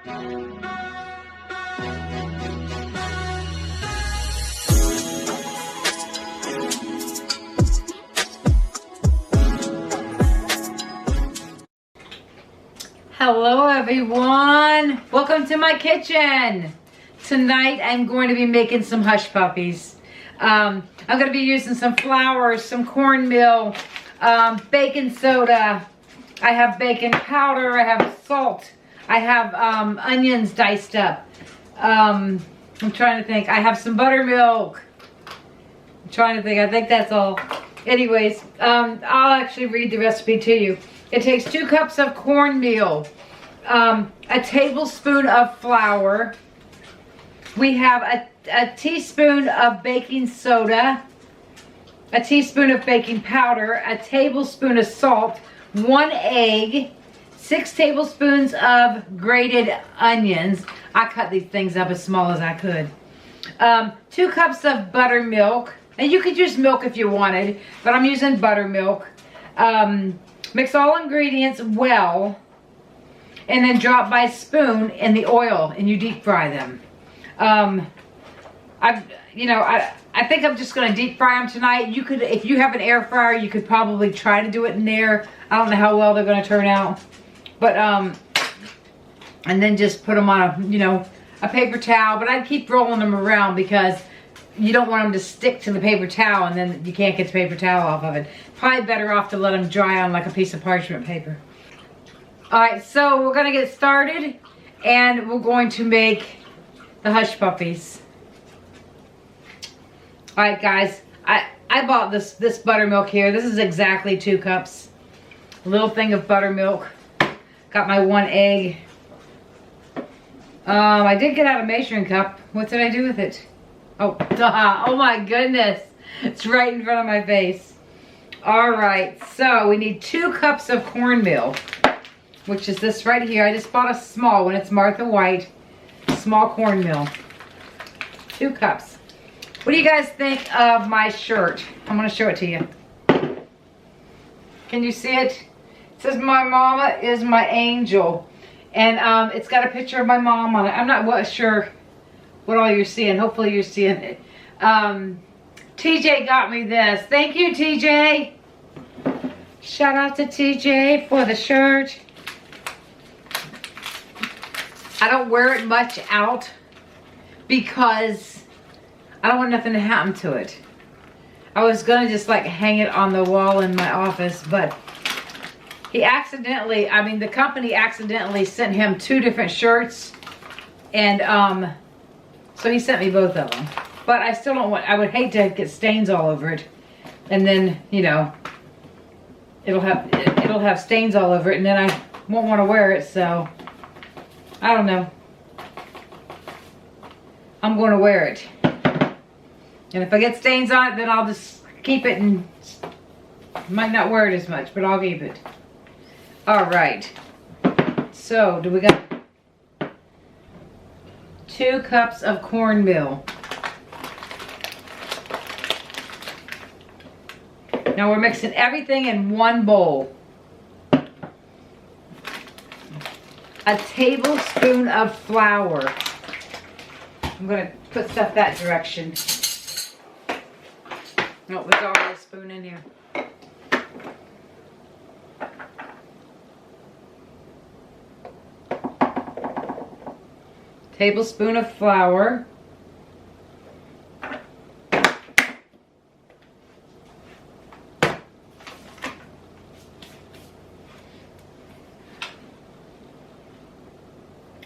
Hello everyone, welcome to my kitchen. Tonight I'm going to be making some hush puppies. I'm going to be using some flour, some cornmeal, baking soda. I have baking powder, I have salt, I have onions diced up. I'm trying to think, I have some buttermilk. I'm trying to think, I think that's all. Anyways, I'll actually read the recipe to you. It takes 2 cups of cornmeal, a tablespoon of flour. We have a teaspoon of baking soda, a teaspoon of baking powder, a tablespoon of salt, 1 egg, 6 tablespoons of grated onions. I cut these things up as small as I could. 2 cups of buttermilk, and you could use milk if you wanted, but I'm using buttermilk. Mix all ingredients well, and then drop by spoon in the oil, and you deep fry them. I think I'm just gonna deep fry them tonight. You could, if you have an air fryer, you could probably try to do it in there. I don't know how well they're gonna turn out, but and then just put them on a paper towel. But I'd keep rolling them around because you don't want them to stick to the paper towel and then you can't get the paper towel off of it. Probably better off to let them dry on like a piece of parchment paper. Alright, so we're going to get started and we're going to make the hush puppies. Alright guys, I bought this buttermilk here. This is exactly 2 cups. A little thing of buttermilk. Got my 1 egg. I did get out a measuring cup. What did I do with it? Oh, duh. Oh my goodness. It's right in front of my face. Alright, so we need 2 cups of cornmeal, which is this right here. I just bought a small one. It's Martha White. Small cornmeal. 2 cups. What do you guys think of my shirt? I'm going to show it to you. Can you see it? It says, "My mama is my angel." And it's got a picture of my mom on it. I'm not sure what all you're seeing. Hopefully you're seeing it. TJ got me this. Thank you, TJ. Shout out to TJ for the shirt. I don't wear it much out because I don't want nothing to happen to it. I was gonna just like hang it on the wall in my office, but he accidentally, the company accidentally sent him 2 different shirts, and so he sent me both of them. But I still don't want, I would hate to get stains all over it. And then, it'll have stains all over it, and then I won't want to wear it, so I don't know. I'm going to wear it. And if I get stains on it, then I'll just keep it and might not wear it as much, but I'll keep it. Alright. So, we got 2 cups of cornmeal. Now we're mixing everything in 1 bowl. A tablespoon of flour. I'm going to put stuff that direction. Oh, there's already a spoon in here. Tablespoon of flour.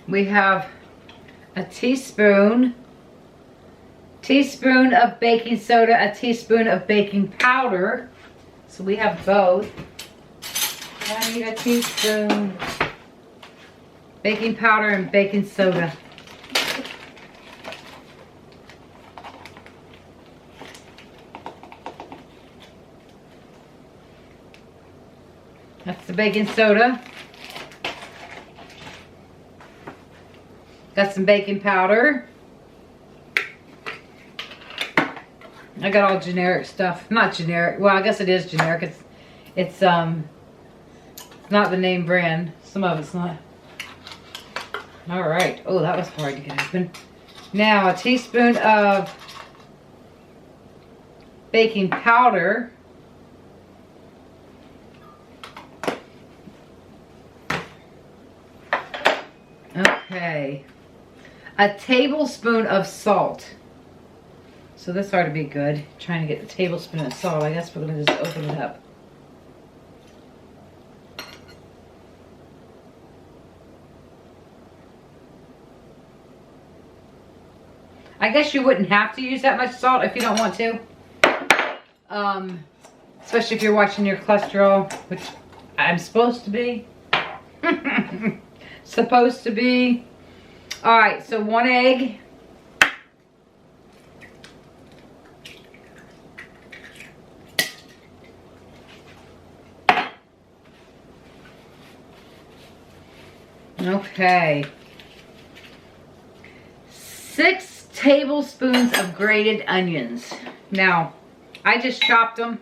We have a teaspoon of baking soda, a teaspoon of baking powder. So we have both. I need a teaspoon baking powder and baking soda. That's the baking soda. Got some baking powder. I got all generic stuff. Not generic. Well, I guess it is generic. It's not the name brand. Some of it's not. All right. Oh, that was hard to get open. Now, a teaspoon of baking powder. Okay. A tablespoon of salt. So this ought to be good. Trying to get the tablespoon of salt. I guess we're going to just open it up. I guess you wouldn't have to use that much salt if you don't want to. Especially if you're watching your cholesterol, which I'm supposed to be. Supposed to be. All right, so 1 egg. Okay. 6 tablespoons of grated onions. Now, I just chopped them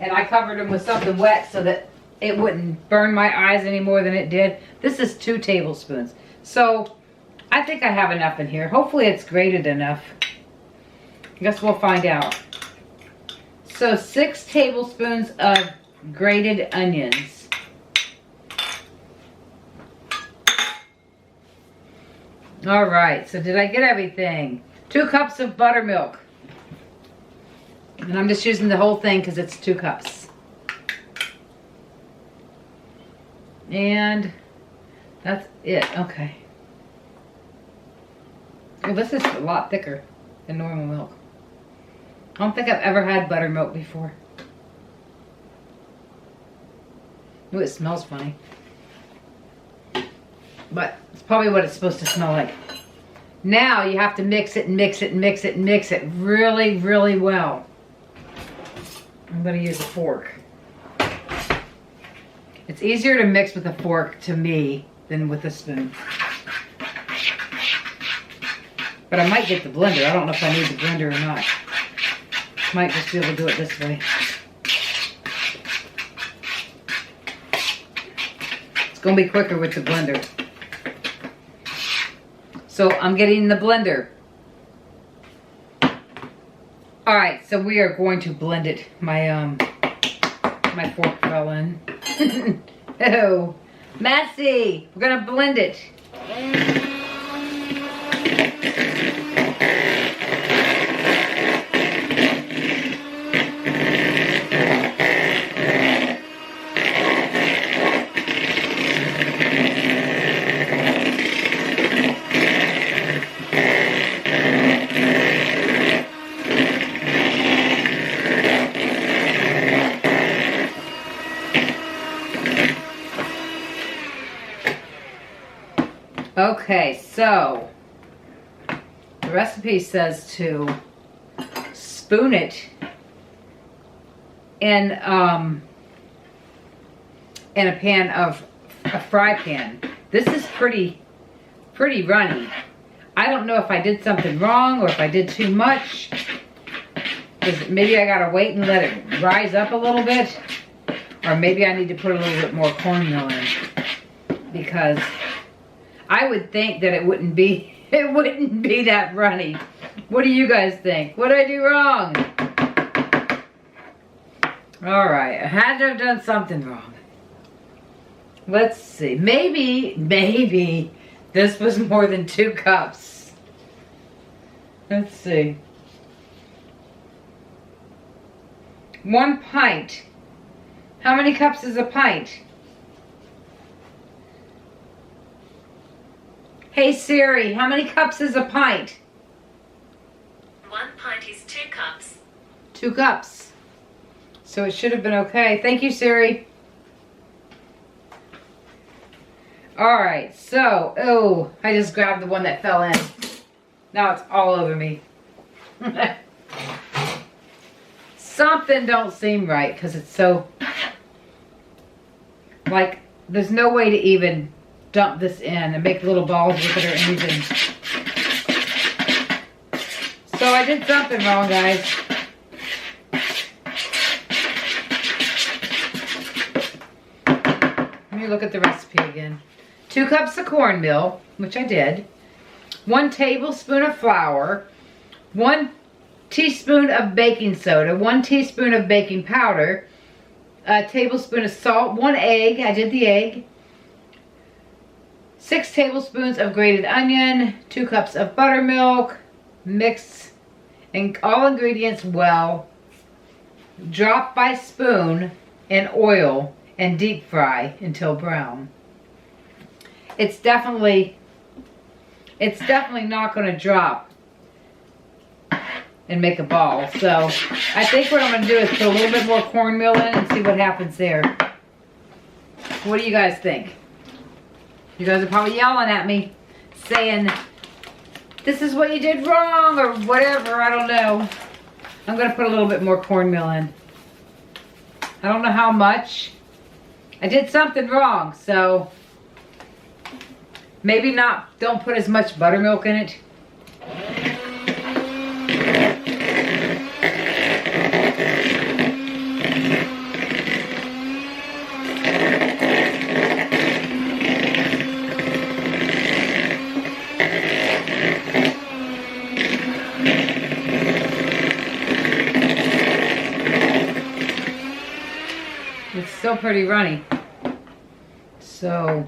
and I covered them with something wet so that it wouldn't burn my eyes any more than it did. This is 2 tablespoons. So, I think I have enough in here. Hopefully it's grated enough. I guess we'll find out. So, 6 tablespoons of grated onions. All right, so did I get everything? 2 cups of buttermilk. And I'm just using the whole thing because it's 2 cups. And that's it. Okay. Well, this is a lot thicker than normal milk. I don't think I've ever had buttermilk before. Ooh, it smells funny. But it's probably what it's supposed to smell like. Now you have to mix it and mix it and mix it and mix it really, really well. I'm going to use a fork. It's easier to mix with a fork to me than with a spoon. But I might get the blender. I don't know if I need the blender or not. Might just be able to do it this way. It's going to be quicker with the blender. So I'm getting the blender. All right, so we are going to blend it. My fork fell in. Oh, messy. We're gonna blend it. Okay, so the recipe says to spoon it in a pan of a fry pan. This is pretty runny. I don't know if I did something wrong or if I did too much. Maybe I gotta wait and let it rise up a little bit, or maybe I need to put a little bit more cornmeal in, because I would think that it wouldn't be that runny. What do you guys think? What did I do wrong? All right, I had to have done something wrong. Let's see. Maybe this was more than 2 cups. Let's see. 1 pint. How many cups is a pint? Hey Siri, how many cups is a pint? 1 pint is 2 cups. 2 cups. So it should have been okay. Thank you, Siri. Alright, so, oh, I just grabbed the one that fell in. Now it's all over me. Something don't seem right because it's so, like, there's no way to even dump this in and make little balls with it or anything. So I did something wrong, guys. Let me look at the recipe again. 2 cups of cornmeal, which I did, 1 tablespoon of flour, 1 teaspoon of baking soda, 1 teaspoon of baking powder, a tablespoon of salt, 1 egg, I did the egg, 6 tablespoons of grated onion, 2 cups of buttermilk. Mix all ingredients well. Drop by spoon in oil and deep fry until brown. It's definitely not going to drop and make a ball. So I think what I'm going to do is put a little bit more cornmeal in and see what happens there. What do you guys think? You guys are probably yelling at me saying, this is what you did wrong or whatever. I don't know. I'm going to put a little bit more cornmeal in. I don't know how much. I did something wrong, so maybe not. Don't put as much buttermilk in it. It's still pretty runny. So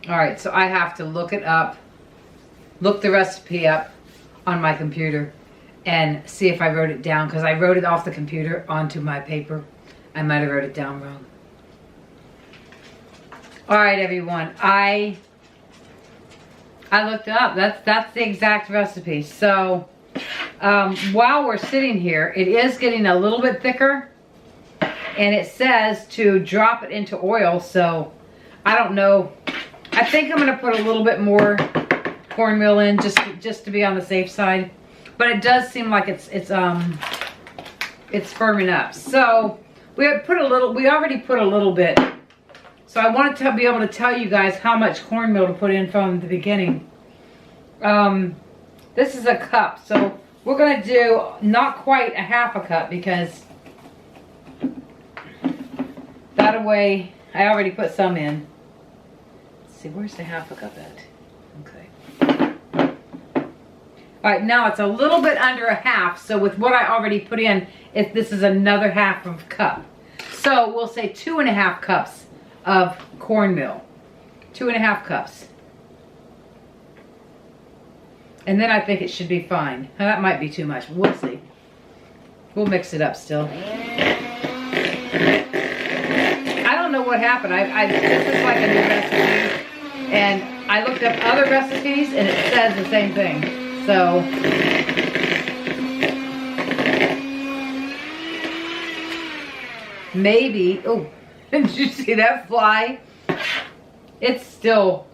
alright, so I have to look it up, look the recipe up on my computer and see if I wrote it down, because I wrote it off the computer onto my paper. I might have wrote it down wrong. Alright everyone, I looked it up. That's the exact recipe. So while we're sitting here, it is getting a little bit thicker and it says to drop it into oil, so I don't know. I think I'm going to put a little bit more cornmeal in just to be on the safe side. But it does seem like it's firming up. So we already put a little bit. So I wanted to be able to tell you guys how much cornmeal to put in from the beginning. This is a cup, so we're going to do not quite a half a cup, because that way I already put some in. Let's see, where's the half a cup at? Okay. Alright, now it's a little bit under a half, so with what I already put in, this is another half of a cup. So we'll say 2.5 cups of cornmeal. 2.5 cups. And then I think it should be fine. Now, that might be too much, but we'll see. We'll mix it up still. I don't know what happened. This is like a new recipe, and I looked up other recipes and it says the same thing. So maybe, oh, did you see that fly? It's still,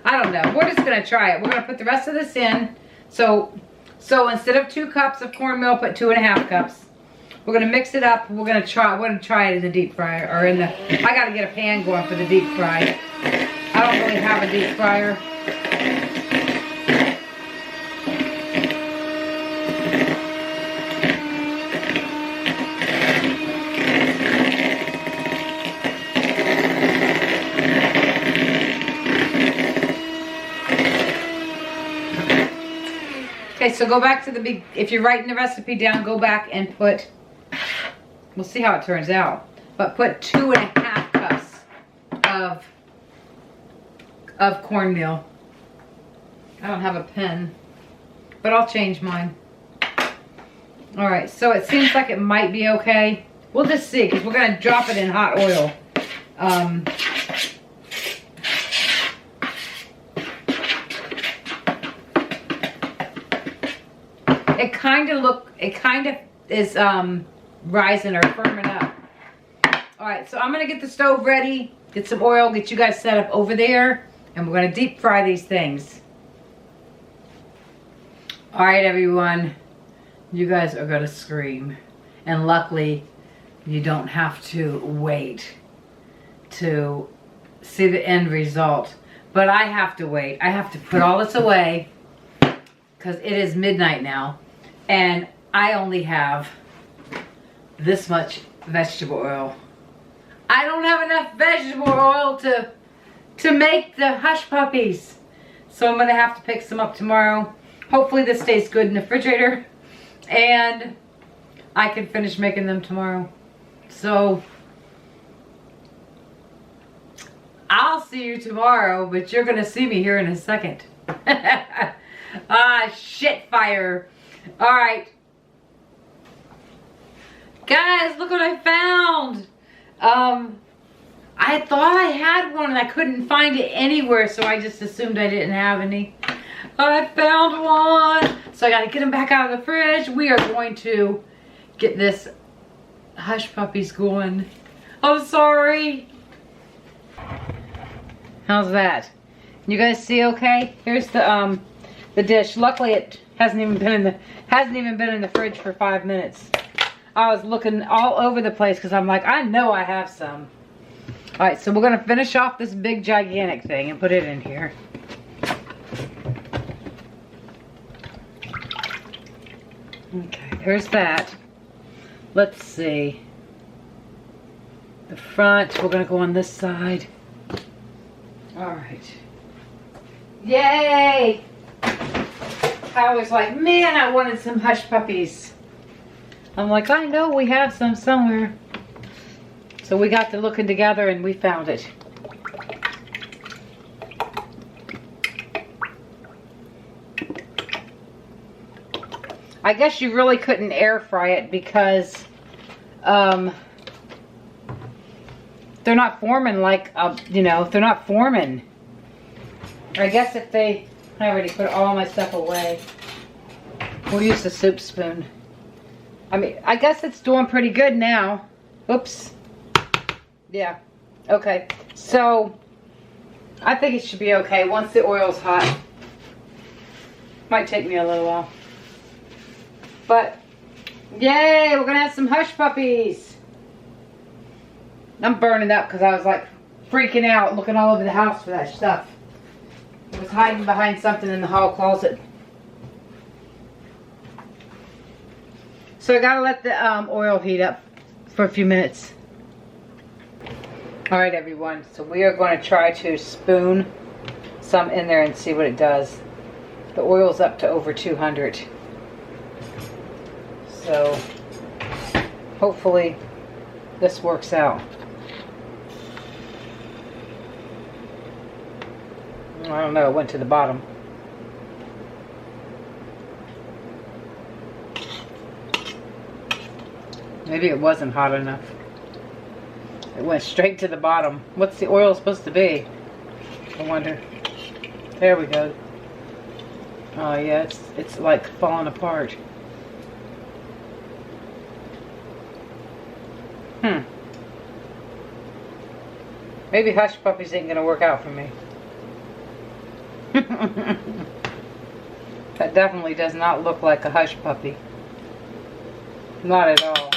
I don't know. We're just going to try it. We're going to put the rest of this in. So instead of 2 cups of cornmeal, put 2.5 cups. We're going to mix it up. We're going to try it in the deep fryer, or in the, I got to get a pan going for the deep fry. I don't really have a deep fryer. Okay, so go back to the big, if you're writing the recipe down, go back and put, we'll see how it turns out, but put 2.5 cups of cornmeal. I don't have a pen, but I'll change mine. Alright, so it seems like it might be okay. We'll just see, because we're going to drop it in hot oil. It kind of is rising or firming up. Alright, so I'm going to get the stove ready, get some oil, get you guys set up over there, and we're going to deep fry these things. Alright everyone, you guys are going to scream. And luckily, you don't have to wait to see the end result. But I have to wait. I have to put all this away because it is midnight now. And I only have this much vegetable oil. I don't have enough vegetable oil to make the hush puppies. So I'm going to have to pick some up tomorrow. Hopefully this stays good in the refrigerator. And I can finish making them tomorrow. So I'll see you tomorrow, but you're going to see me here in a second. Ah, shit fire. All right. Guys, look what I found. I thought I had one and I couldn't find it anywhere, so I just assumed I didn't have any. I found one. So I got to get them back out of the fridge. We are going to get this hush puppies going. I'm sorry. How's that? You guys see okay? Here's the dish. Luckily it hasn't even been in the fridge for 5 minutes. I was looking all over the place because I'm like, I know I have some. Alright, so we're going to finish off this big gigantic thing and put it in here. Okay, there's that. Let's see. The front, we're going to go on this side. Alright. Yay! I was like, man, I wanted some hush puppies. I'm like, I know we have some somewhere. So we got to looking together and we found it. I guess you really couldn't air fry it because they're not forming like, you know, they're not forming. I guess if they, I already put all my stuff away. We'll use the soup spoon. I mean, I guess it's doing pretty good now. Oops. Yeah. Okay. So, I think it should be okay once the oil's hot. Might take me a little while. But, yay! We're going to have some hush puppies. I'm burning up because I was like freaking out looking all over the house for that stuff. I was hiding behind something in the hall closet. So I gotta let the oil heat up for a few minutes. Alright everyone, so we are going to try to spoon some in there and see what it does. The oil's up to over 200. So hopefully this works out. I don't know, it went to the bottom. Maybe it wasn't hot enough. It went straight to the bottom. What's the oil supposed to be? I wonder. There we go. Oh yeah, it's like falling apart. Maybe hush puppies ain't gonna work out for me. That definitely does not look like a hush puppy. Not at all.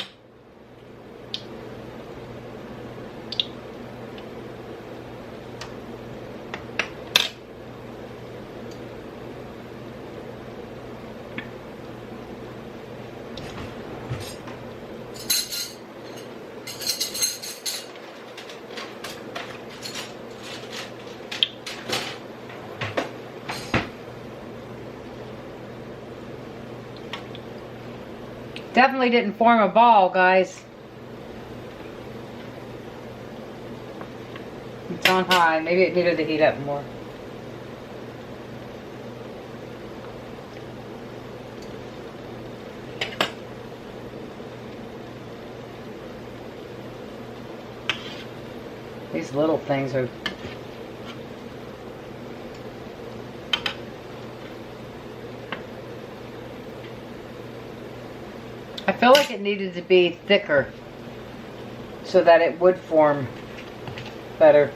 Definitely didn't form a ball, guys. It's on high. Maybe it needed to heat up more. These little things are... I feel like it needed to be thicker so that it would form better.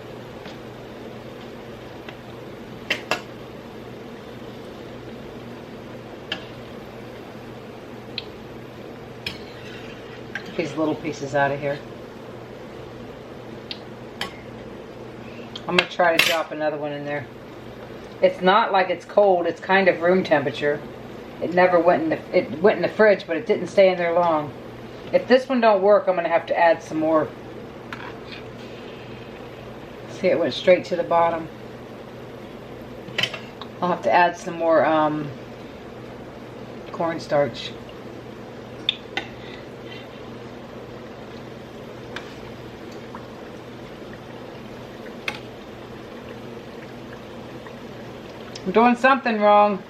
Get these little pieces out of here. I'm gonna try to drop another one in there. It's not like it's cold, it's kind of room temperature. It never went in the, it went in the fridge, but it didn't stay in there long. If this one don't work, I'm gonna have to add some more. See, it went straight to the bottom. I'll have to add some more cornstarch. I'm doing something wrong.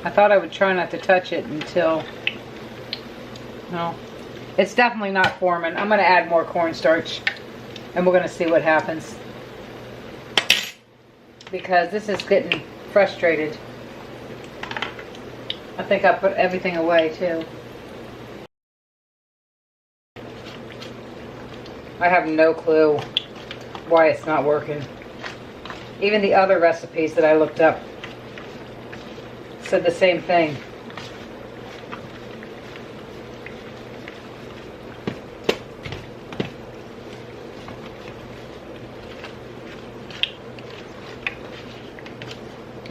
I thought I would try not to touch it until... No. It's definitely not forming. I'm going to add more cornstarch. And we're going to see what happens. Because this is getting frustrated. I think I put everything away too. I have no clue why it's not working. Even the other recipes that I looked up said the same thing.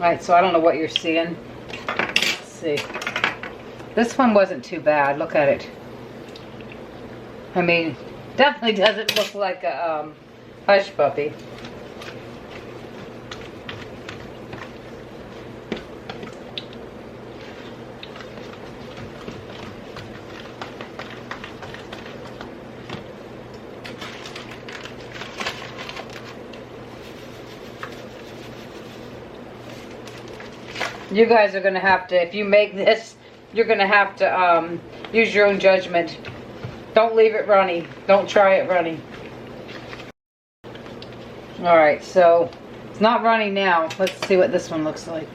Right, so I don't know what you're seeing. Let's see. This one wasn't too bad. Look at it. I mean, definitely doesn't look like a hush puppy. You guys are going to have to, if you make this, you're going to have to use your own judgment. Don't leave it runny. Don't try it runny. Alright, so it's not runny now. Let's see what this one looks like.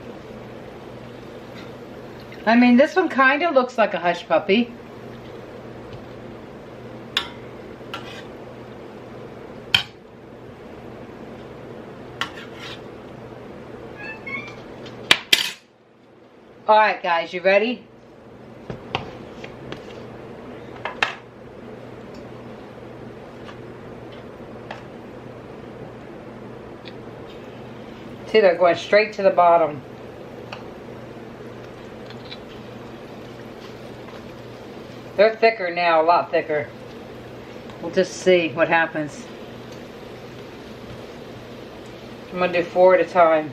I mean, this one kind of looks like a hush puppy. Alright guys, you ready? See, they're going straight to the bottom. They're thicker now, a lot thicker. We'll just see what happens. I'm going to do 4 at a time.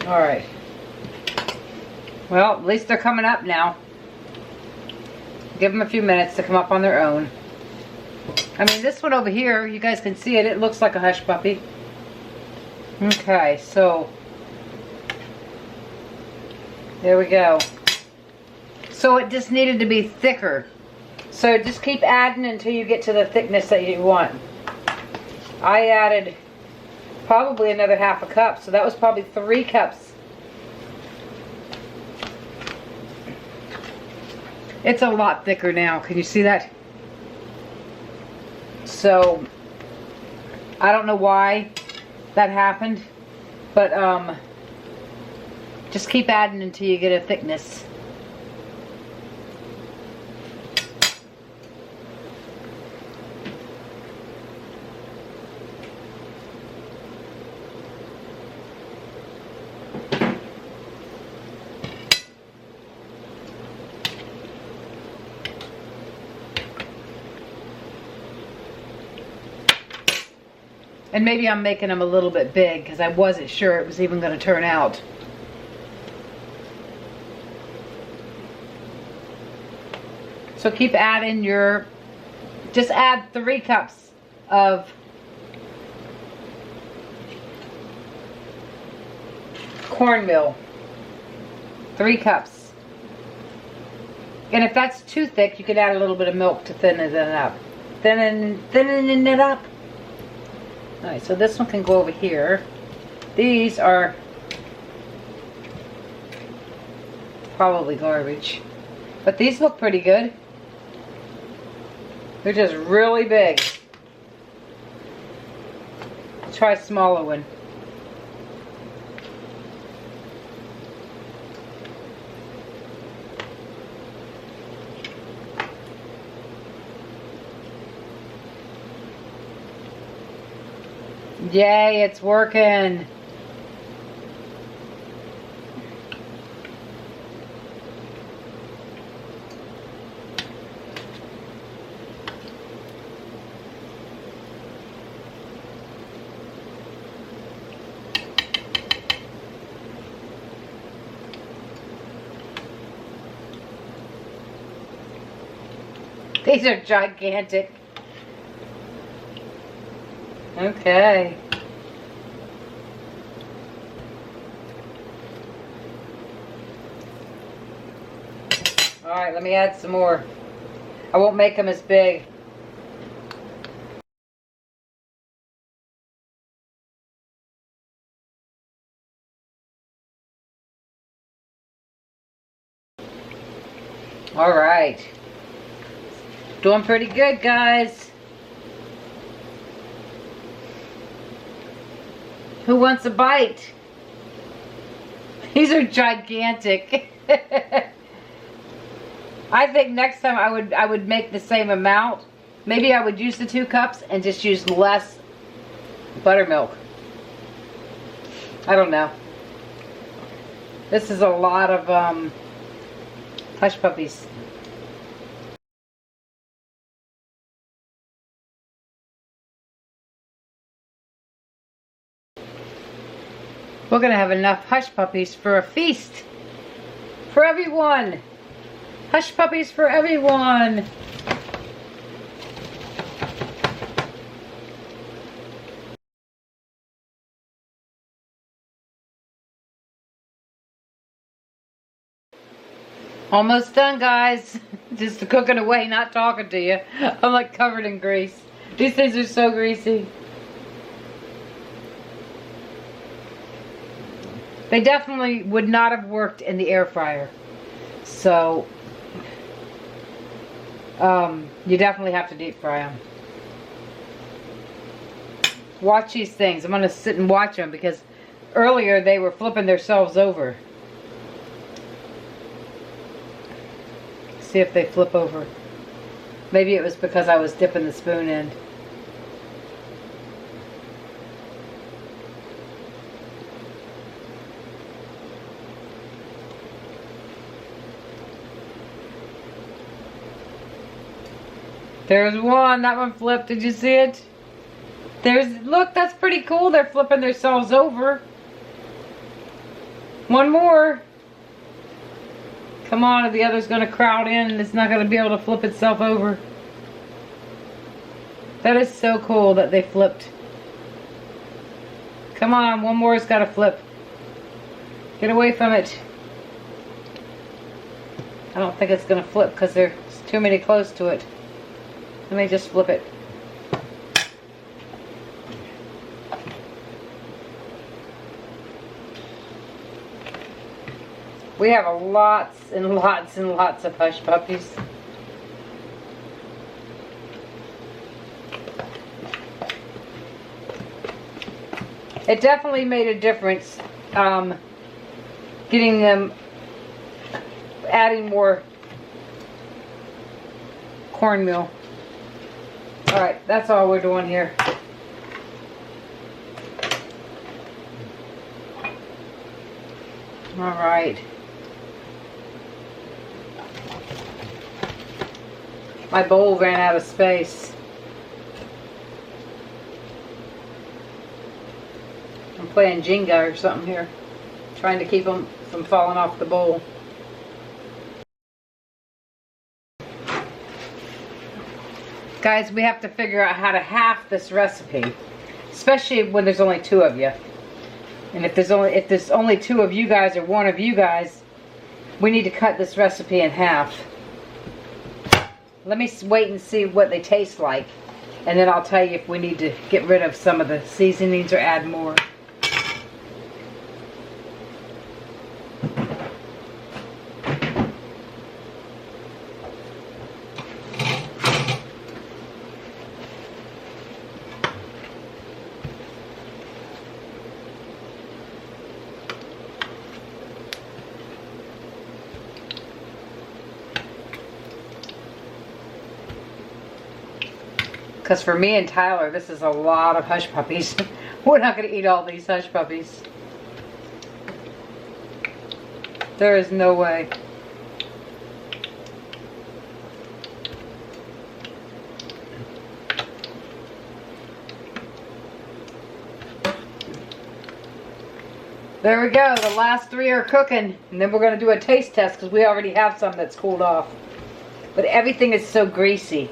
Alright. Well, at least they're coming up now. Give them a few minutes to come up on their own. I mean, this one over here, you guys can see it. It looks like a hush puppy. Okay, so there we go. So it just needed to be thicker. So just keep adding until you get to the thickness that you want. I added probably another half a cup, so that was probably 3 cups. It's a lot thicker now. Can you see that? So I don't know why that happened, but just keep adding until you get a thickness. And maybe I'm making them a little bit big because I wasn't sure it was even going to turn out. So keep adding your, just add 3 cups of cornmeal. 3 cups. And if that's too thick, you can add a little bit of milk to thin it up. Thinning it up. Alright, so this one can go over here. These are probably garbage. But these look pretty good. They're just really big. Let's try a smaller one. Yay, it's working. These are gigantic. Okay. All right, let me add some more. I won't make them as big. All right. Doing pretty good, guys. Who wants a bite? These are gigantic. I think next time I would make the same amount. Maybe I would use the 2 cups and just use less buttermilk. I don't know. This is a lot of hush puppies. We're going to have enough hush puppies for a feast. For everyone. Hush puppies for everyone. Almost done, guys. Just cooking away, not talking to you. I'm like covered in grease. These things are so greasy. They definitely would not have worked in the air fryer. So, you definitely have to deep fry them. Watch these things. I'm going to sit and watch them because earlier they were flipping themselves over. See if they flip over. Maybe it was because I was dipping the spoon in. There's one. That one flipped. Did you see it? Look, that's pretty cool. They're flipping themselves over. One more. Come on, the other's going to crowd in and it's not going to be able to flip itself over. That is so cool that they flipped. Come on, one more has got to flip. Get away from it. I don't think it's going to flip because there's too many close to it. Let me just flip it. We have lots and lots and lots of hush puppies. It definitely made a difference getting them, adding more cornmeal. Alright, that's all we're doing here. Alright. My bowl ran out of space. I'm playing Jenga or something here. Trying to keep them from falling off the bowl. Guys, we have to figure out how to half this recipe, especially when there's only 2 of you. And if there's only 2 of you guys or 1 of you guys, we need to cut this recipe in half. Let me wait and see what they taste like, and then I'll tell you if we need to get rid of some of the seasonings or add more. Because for me and Tyler, this is a lot of hush puppies. We're not going to eat all these hush puppies. There is no way. There we go. The last 3 are cooking. And then we're going to do a taste test because we already have some that's cooled off. But everything is so greasy.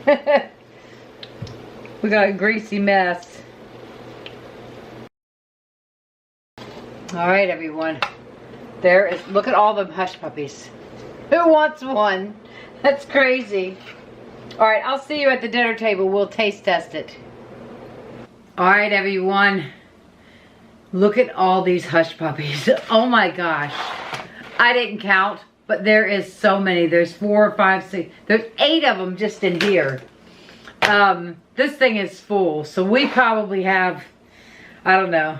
We got a greasy mess. Alright, everyone. There is, look at all the hush puppies. Who wants one? That's crazy. Alright, I'll see you at the dinner table. We'll taste test it. Alright, everyone. Look at all these hush puppies. Oh my gosh. I didn't count, but there is so many. There's 4, 5, 6. There's 8 of them just in here. This thing is full. So we probably have, I don't know,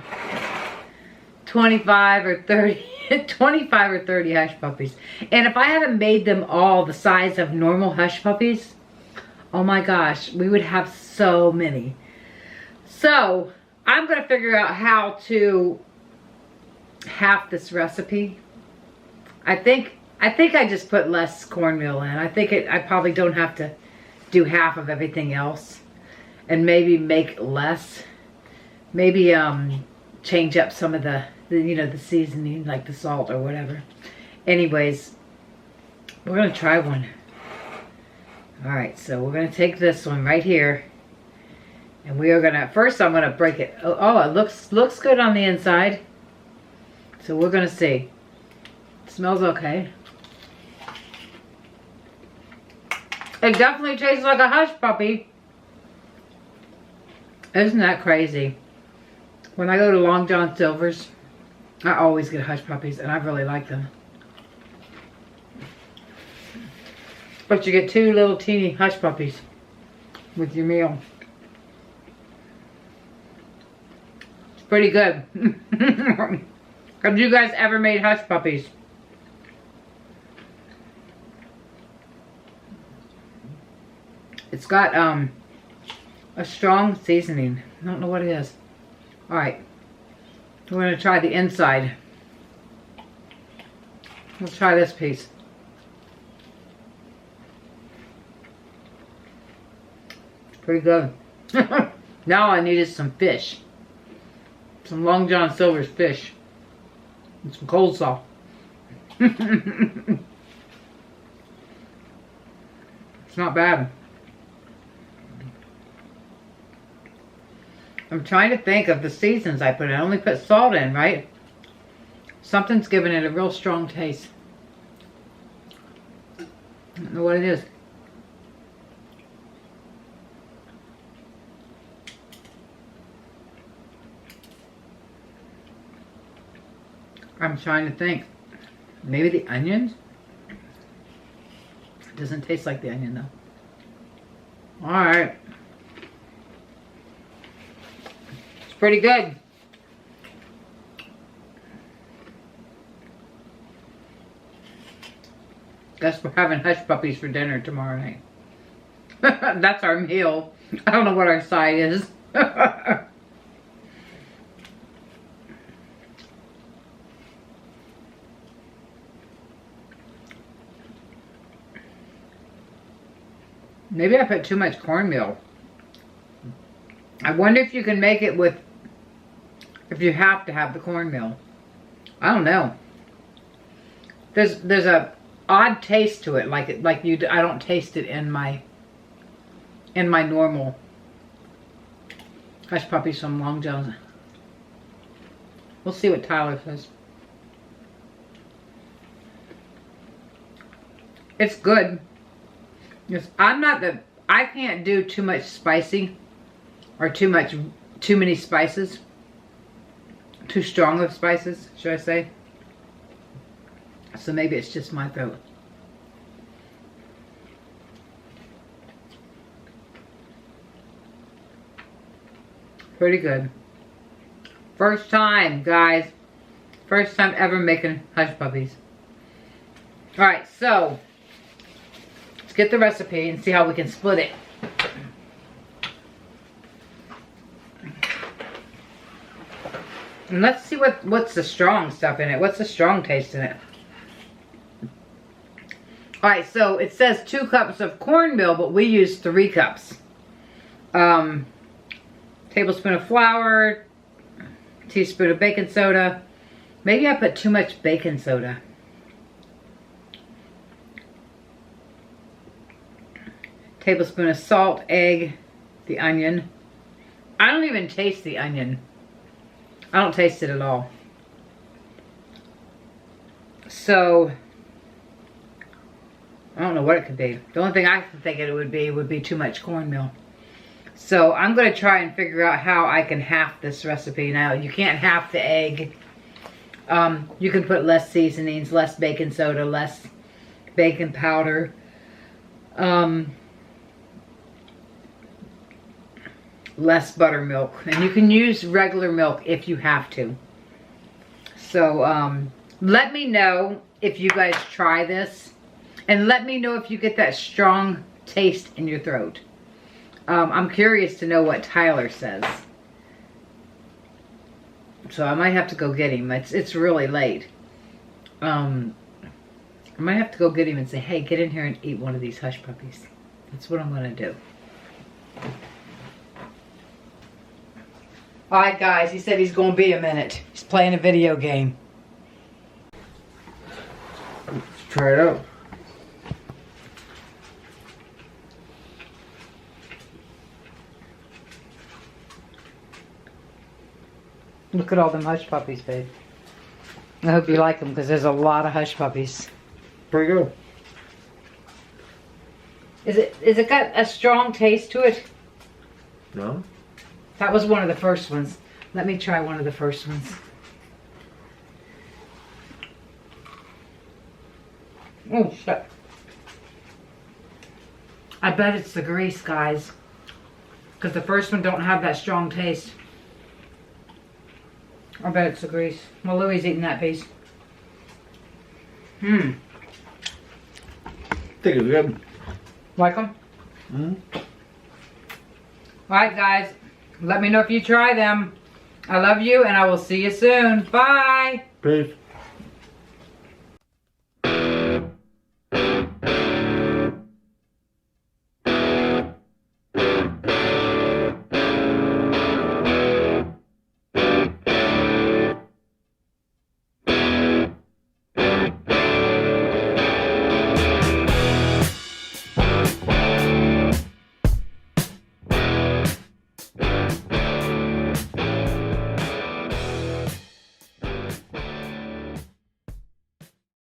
25 or 30. 25 or 30 hush puppies. And if I haven't made them all the size of normal hush puppies, oh my gosh, we would have so many. So I'm going to figure out how to half this recipe. I think I just put less cornmeal in. I think I probably don't have to do half of everything else, and maybe make less. Maybe change up some of the you know, the seasoning, like the salt or whatever. Anyways, we're going to try one. All right, so we're going to take this one right here. And we are going to, first I'm going to break it. Oh, it looks good on the inside. So we're going to see. It smells okay. It definitely tastes like a hush puppy. Isn't that crazy? When I go to Long John Silver's, I always get hush puppies, and I really like them. But you get 2 little teeny hush puppies with your meal. It's pretty good. Have you guys ever made hush puppies? It's got a strong seasoning. I don't know what it is. Alright. We're going to try the inside. Let's try this piece. It's pretty good. Now I needed some fish. Some Long John Silver's fish. And some coleslaw. It's not bad. I'm trying to think of the seasons I put in. I only put salt in, right? Something's giving it a real strong taste. I don't know what it is. I'm trying to think. Maybe the onions? It doesn't taste like the onion though. Alright. Pretty good. Guess we're having hush puppies for dinner tomorrow night. That's our meal. I don't know what our side is. Maybe I put too much cornmeal. I wonder if you can make it with, if you have to have the cornmeal. I don't know. There's a odd taste to it, like you. I don't taste it in my normal hush puppies from Long John's. We'll see what Tyler says. It's good. I can't do too much spicy or too many spices. Too strong of spices, should I say. So maybe it's just my throat. Pretty good. First time, guys. First time ever making hush puppies. Alright, so let's get the recipe and see how we can split it. And let's see what's the strong stuff in it. What's the strong taste in it? Alright, so it says 2 cups of cornmeal, but we use 3 cups. Tablespoon of flour, teaspoon of baking soda. Maybe I put too much baking soda. Tablespoon of salt, egg, the onion. I don't even taste the onion. I don't taste it at all. So, I don't know what it could be. The only thing I can think it would be too much cornmeal. So I'm going to try and figure out how I can half this recipe. Now, you can't half the egg. You can put less seasonings, less baking soda, less baking powder. Less buttermilk. And you can use regular milk if you have to. So, let me know if you guys try this. And let me know if you get that strong taste in your throat. I'm curious to know what Tyler says. So I might have to go get him. It's really late. I might have to go get him and say, hey, get in here and eat one of these hush puppies. That's what I'm going to do. Alright guys, he said he's going to be a minute. He's playing a video game. Let's try it out. Look at all them hush puppies, babe. I hope you like them because there's a lot of hush puppies. Pretty good. Is it got a strong taste to it? No? That was one of the first ones. Let me try one of the first ones. Oh, shit. I bet it's the grease, guys. Because the first one don't have that strong taste. I bet it's the grease. Well, Louie's eating that piece. I think it's good. Like them? Mm-hmm. Alright, guys. Let me know if you try them. I love you, and I will see you soon. Bye. Peace.